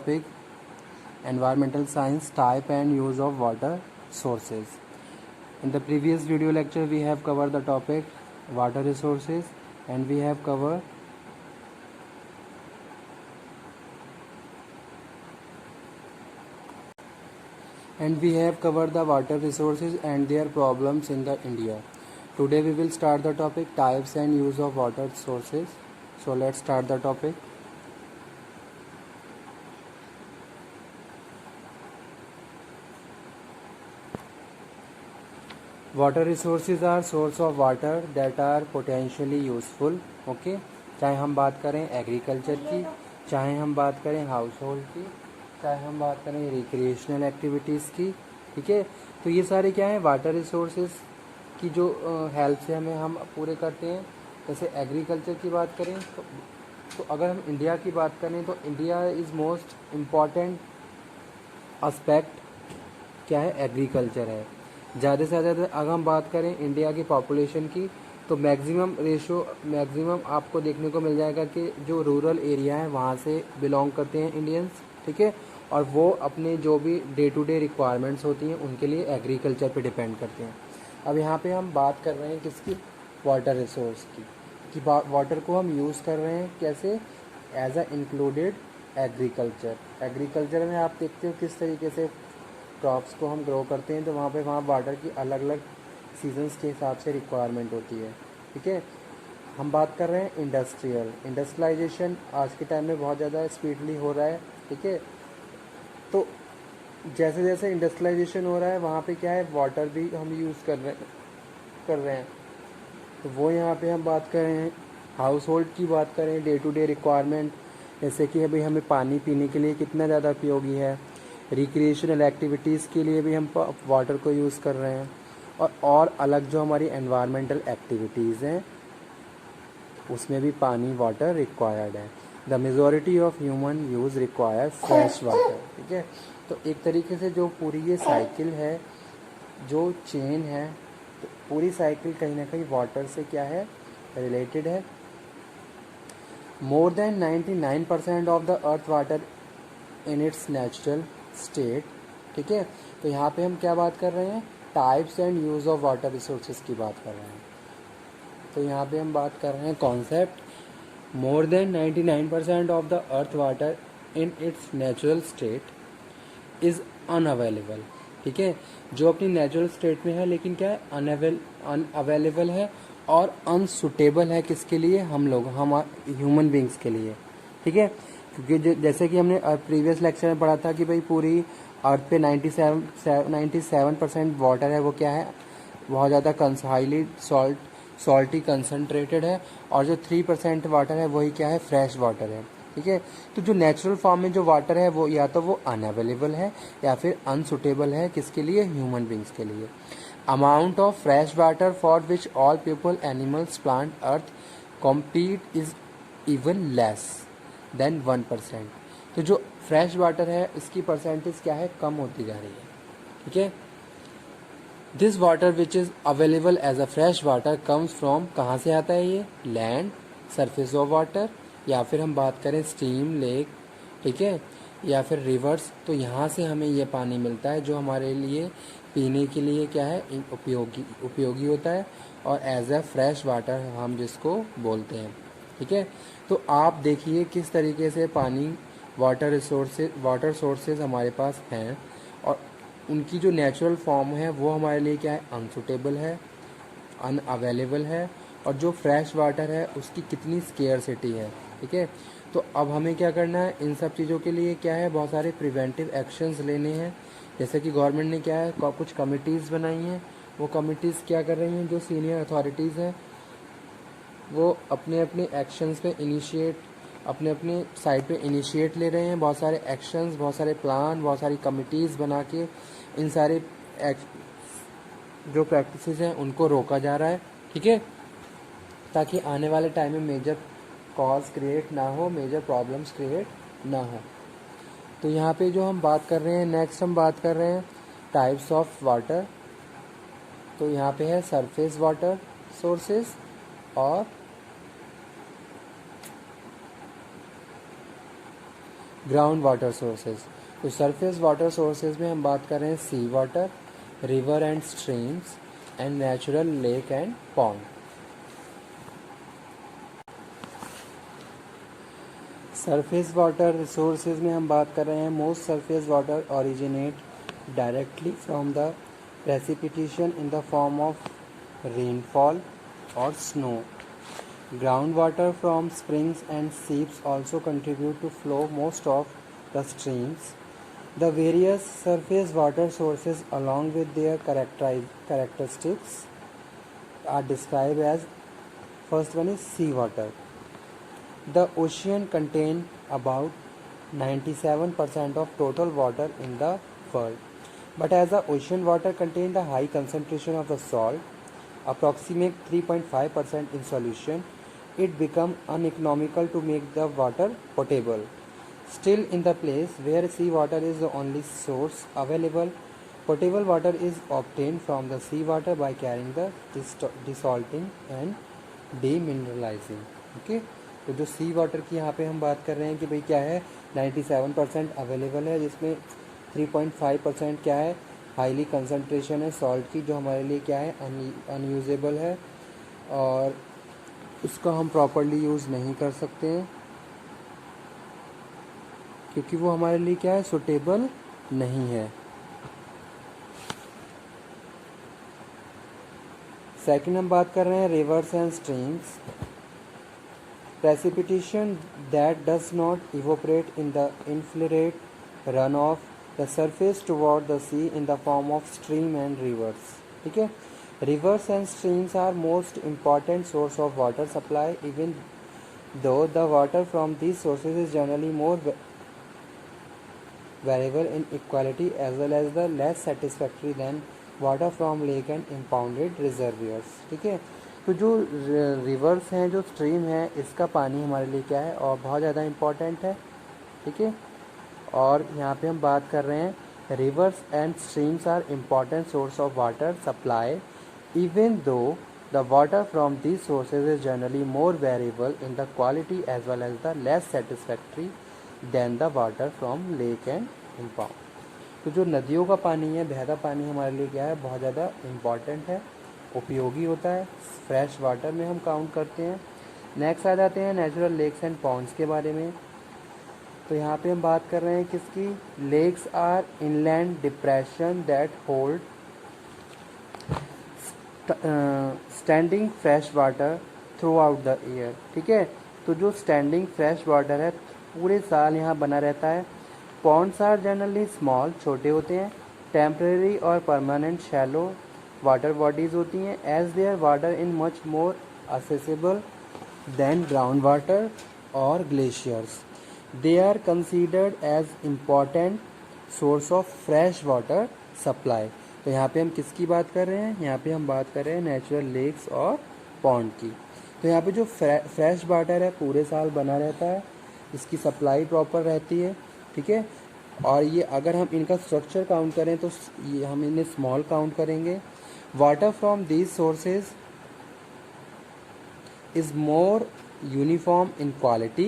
topic environmental science type and use of water sources. In the previous video lecture we have covered the topic water resources and we have covered the water resources and their problems in the India. Today we will start the topic types and use of water sources. So let's start the topic. Water resources are source of water that are potentially useful. Okay, चाहे हम बात करें agriculture की, चाहे हम बात करें house hold की, चाहे हम बात करें रिक्रिएशनल एक्टिविटीज़ की. ठीक है, तो ये सारे क्या है वाटर रिसोर्सेज की जो हेल्प से हम पूरे करते हैं. जैसे एग्रीकल्चर की बात करें तो अगर हम इंडिया की बात करें तो India is most important aspect क्या है एग्रीकल्चर है. ज़्यादा से ज़्यादा अगर हम बात करें इंडिया की पॉपुलेशन की तो मैक्सिमम आपको देखने को मिल जाएगा कि जो रूरल एरिया है वहाँ से बिलोंग करते हैं इंडियंस. ठीक है, और वो अपने जो भी डे टू डे रिक्वायरमेंट्स होती हैं उनके लिए एग्रीकल्चर पे डिपेंड करते हैं. अब यहाँ पे हम बात कर रहे हैं किसकी, वाटर रिसोर्स की, कि वाटर को हम यूज़ कर रहे हैं कैसे, एज अ इंक्लूडेड एग्रीकल्चर में आप देखते हो किस तरीके से क्रॉप्स को हम ग्रो करते हैं तो वहाँ वाटर की अलग अलग सीजन्स के हिसाब से रिक्वायरमेंट होती है. ठीक है, हम बात कर रहे हैं इंडस्ट्रियलाइजेशन आज के टाइम में बहुत ज़्यादा स्पीडली हो रहा है. ठीक है, तो जैसे जैसे इंडस्ट्रियलाइजेशन हो रहा है वहाँ पे क्या है वाटर भी हम यूज़ कर रहे हैं. तो वो यहाँ पे हम बात कर रहे हैं हाउस होल्ड की बात करें, डे टू डे रिक्वायरमेंट जैसे कि अभी हमें पानी पीने के लिए कितना ज़्यादा उपयोगी है. रिक्रिएशनल एक्टिविटीज़ के लिए भी हम वाटर को यूज़ कर रहे हैं. और अलग जो हमारी एनवायरमेंटल एक्टिविटीज़ हैं उसमें भी पानी वाटर रिक्वायर्ड है. The majority of human use require fresh water. ठीक है, तो एक तरीके से जो पूरी ये साइकिल है, जो चेन है, तो पूरी साइकिल कहीं ना कहीं वाटर से क्या है रिलेटेड है. More than 99% of the earth water in its natural state. ठीक है, तो यहाँ पे हम क्या बात कर रहे हैं, types and use of water resources की बात कर रहे हैं. तो यहाँ पे हम बात कर रहे हैं concept more than 99% of the earth water in its natural state is unavailable. ठीक है, जो अपनी नेचुरल स्टेट में है लेकिन क्या है अनअवेलेबल है और अनसुटेबल है किसके लिए, हम ह्यूमन बींग्स के लिए. ठीक है, क्योंकि जैसे कि हमने प्रीवियस लेक्चर में पढ़ा था कि भाई पूरी अर्थ पे 97% वाटर है वो क्या है बहुत ज़्यादा हाईली सॉल्टी कंसनट्रेटेड है और जो 3% वाटर है वही क्या है फ्रेश वाटर है. ठीक है, तो जो नेचुरल फॉर्म में जो वाटर है वो या तो वो अनअवेलेबल है या फिर अनसुटेबल है किसके लिए, ह्यूमन बींग्स के लिए. Amount of fresh water for which all people animals plant earth compete is even less than 1%. तो जो फ्रेश वाटर है इसकी परसेंटेज क्या है कम होती जा रही है. ठीक है, this water which is available as a fresh water comes from, कहाँ से आता है ये, लैंड, सरफेस ऑफ वाटर, या फिर हम बात करें स्ट्रीम, लेक. ठीक है, या फिर रिवर्स. तो यहाँ से हमें ये पानी मिलता है जो हमारे लिए पीने के लिए क्या है उपयोगी होता है और एज अ फ्रेश वाटर हम जिसको बोलते हैं. ठीक है, तो आप देखिए किस तरीके से पानी वाटर सोर्सेज हमारे पास हैं और उनकी जो नेचुरल फॉर्म है वो हमारे लिए क्या है अनसुटेबल है, अनअवेलेबल है, और जो फ्रेश वाटर है उसकी कितनी स्केयरसिटी है. ठीक है, तो अब हमें क्या करना है, इन सब चीज़ों के लिए क्या है बहुत सारे प्रिवेंटिव एक्शंस लेने हैं. जैसे कि गवर्नमेंट ने क्या है कुछ कमिटीज़ बनाई हैं. वो कमिटीज़ क्या कर रही हैं, जो सीनियर अथॉरिटीज़ हैं वो अपने अपने एक्शंस पे अपने अपने साइड पे इनिशिएट ले रहे हैं. बहुत सारे एक्शंस, बहुत सारे प्लान, बहुत सारी कमिटीज़ बना के इन सारे जो प्रैक्टिसेस हैं उनको रोका जा रहा है. ठीक है, ताकि आने वाले टाइम में मेजर कॉज क्रिएट ना हो, मेजर प्रॉब्लम्स क्रिएट ना हो. तो यहाँ पे जो हम बात कर रहे हैं, नेक्स्ट हम बात कर रहे हैं टाइप्स ऑफ वाटर. तो यहाँ पे है सरफेस वाटर सोर्सेज और ग्राउंड वाटर सोर्सेज, तो सरफेस वाटर सोर्सेज में हम बात कर रहे हैं sea water, river and streams and natural lake and pond. Surface water resources में हम बात कर रहे हैं most surface water originate directly from the precipitation in the form of rainfall और snow. Ground water from springs and seeps also contribute to flow most of the streams. The various surface water sources along with their characteristics are described as, first one is sea water. The ocean contains about 97% of total water in the world. But as the ocean water contains a high concentration of the salt, approximate 3.5% in solution, it becomes uneconomical to make the water potable. Still, in the place where sea water is the only source available, potable water is obtained from the sea water by carrying the desalting and demineralizing. Okay? तो जो सी water की यहाँ पे हम बात कर रहे हैं कि भाई क्या है 97% अवेलेबल है, जिसमें 3.5% क्या है हाईली कंसंट्रेशन है सॉल्ट की, जो हमारे लिए क्या है अनयूजेबल है और उसका हम प्रॉपरली यूज़ नहीं कर सकते हैं क्योंकि वो हमारे लिए क्या है सुटेबल नहीं है। सेकंड हम बात कर रहे हैं rivers and streams. Precipitation that does not evaporate in the infiltrate runoff the surface toward the sea in the form of stream and rivers. ठीक है, rivers and streams are most important source of water supply, even though the water from these sources is generally more variable in equality as well as the less satisfactory than water from lake and impounded reservoirs. ठीक है, तो जो reverse हैं जो stream है इसका पानी हमारे लिए क्या है और बहुत ज़्यादा इम्पॉर्टेंट है। ठीक है, और यहाँ पे हम बात कर रहे हैं rivers and streams are important source of water supply even though the water from these sources is generally more variable in the quality as well as the less satisfactory than the water from lake and impound. तो जो नदियों का पानी है बहता पानी हमारे लिए क्या है बहुत ज़्यादा इम्पॉर्टेंट है, उपयोगी होता है, फ्रेश वाटर में हम काउंट करते हैं। नेक्स्ट आ जाते हैं नेचुरल लेक्स एंड पॉन्ड्स के बारे में। तो यहाँ पे हम बात कर रहे हैं किसकी, lakes are inland depression that hold standing fresh water throughout the year. ठीक है, तो जो स्टैंडिंग फ्रेश वाटर है पूरे साल यहाँ बना रहता है। पॉन्ड्स आर जनरली स्मॉल, छोटे होते हैं, टेम्परेरी और परमानेंट शैलो वाटर बॉडीज़ होती हैं as their water in much more accessible than ground water और glaciers. They are considered as important source of fresh water supply. तो यहाँ पे हम किसकी बात कर रहे हैं, यहाँ पे हम बात कर रहे हैं नेचुरल लेक्स और पॉन्ड की। तो यहाँ पे जो फ्रेश वाटर है पूरे साल बना रहता है, इसकी सप्लाई प्रॉपर रहती है। ठीक है, और ये अगर हम इनका स्ट्रक्चर काउंट करें तो ये हम इन्हें स्मॉल काउंट करेंगे। Water from these sources is more uniform in quality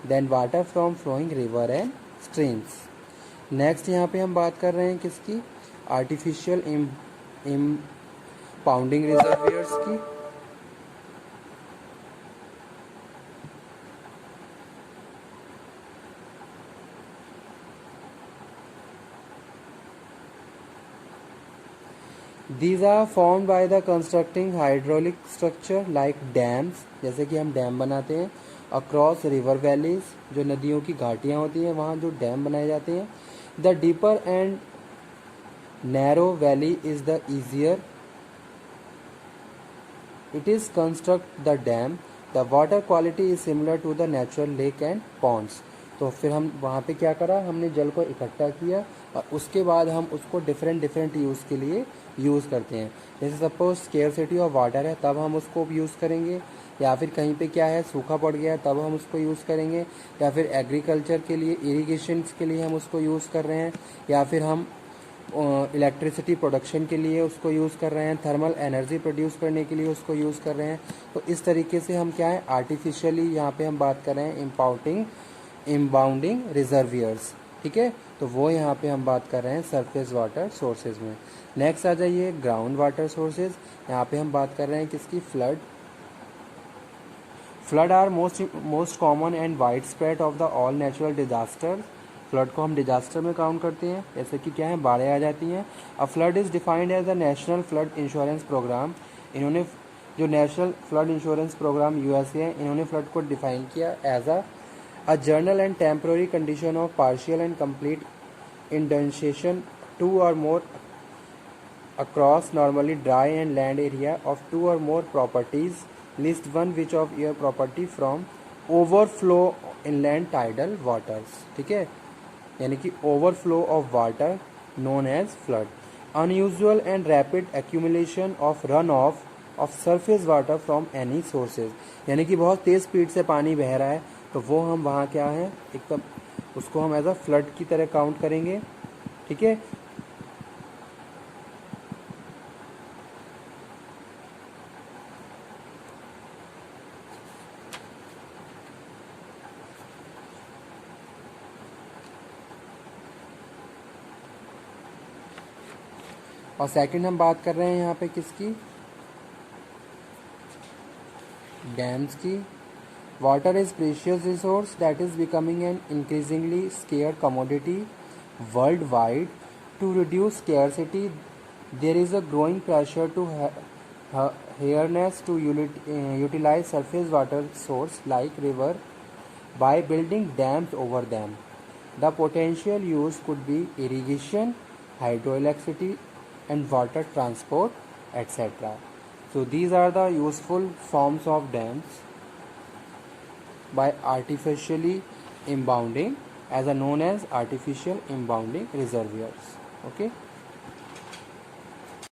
than water from flowing river and streams. Next यहाँ पे हम बात कर रहे हैं किसकी, आर्टिफिशियल इम्पाउंडिंग रिजर्वियर्स की। These are formed by the constructing hydraulic structure like dams, जैसे कि हम डैम बनाते हैं, across river valleys, जो नदियों की घाटियाँ होती हैं वहाँ जो डैम बनाए जाते हैं। The deeper and narrow valley is the easier it is construct the dam. The water quality is similar to the natural lake and ponds. तो फिर हम वहाँ पे क्या करा, हमने जल को इकट्ठा किया और उसके बाद हम उसको डिफरेंट यूज़ के लिए यूज़ करते हैं। जैसे सपोज स्केर्सिटी ऑफ वाटर है तब हम उसको यूज़ करेंगे, या फिर कहीं पे क्या है सूखा पड़ गया तब हम उसको यूज़ करेंगे, या फिर एग्रीकल्चर के लिए इरिगेशन के लिए हम उसको यूज़ कर रहे हैं, या फिर हम इलेक्ट्रिसिटी प्रोडक्शन के लिए उसको यूज़ कर रहे हैं, थर्मल एनर्जी प्रोड्यूस करने के लिए उसको यूज़ कर रहे हैं। तो इस तरीके से हम क्या है आर्टिफिशियली यहाँ पे हम बात कर रहे हैं इम्पाउंडिंग इम्बाउंडिंग रिजर्वियर्स, ठीक है। तो वो यहाँ पे हम बात कर रहे हैं सरफेस वाटर सोर्सेज में। नेक्स्ट आ जाइए ग्राउंड वाटर सोर्सेज। यहाँ पे हम बात कर रहे हैं किसकी, flood. Flood are most common and widespread of the all natural disaster. Flood को हम डिजास्टर में काउंट करते हैं, जैसे कि क्या है, बाढ़ें आ जाती हैं। A flood is defined as the national flood insurance program. इन्होंने जो national flood insurance program USA है, इन्होंने फ्लड को डिफाइन किया as a journal and temporary condition of partial and complete inundation two or more across normally dry and land area of two or more properties. List one which of your property from overflow inland tidal waters, ठीक है, यानी कि overflow of water known as flood. Unusual and rapid accumulation of runoff of surface water from any sources, यानी कि बहुत तेज़ speed से पानी बह रहा है, तो वो हम वहाँ क्या है, एकदम उसको हम एज अ फ्लड की तरह काउंट करेंगे, ठीक है। और सेकंड हम बात कर रहे हैं यहाँ पे किसकी, डैम्स की। Water is precious resource that is becoming an increasingly scarce commodity worldwide. To reduce scarcity there is a growing pressure to harness to utilize surface water source like river by building dams over them. The potential use could be irrigation, hydroelectricity, and water transport, etc. So these are the useful forms of dams by artificially impounding, as are known as artificial impounding reservoirs. Okay.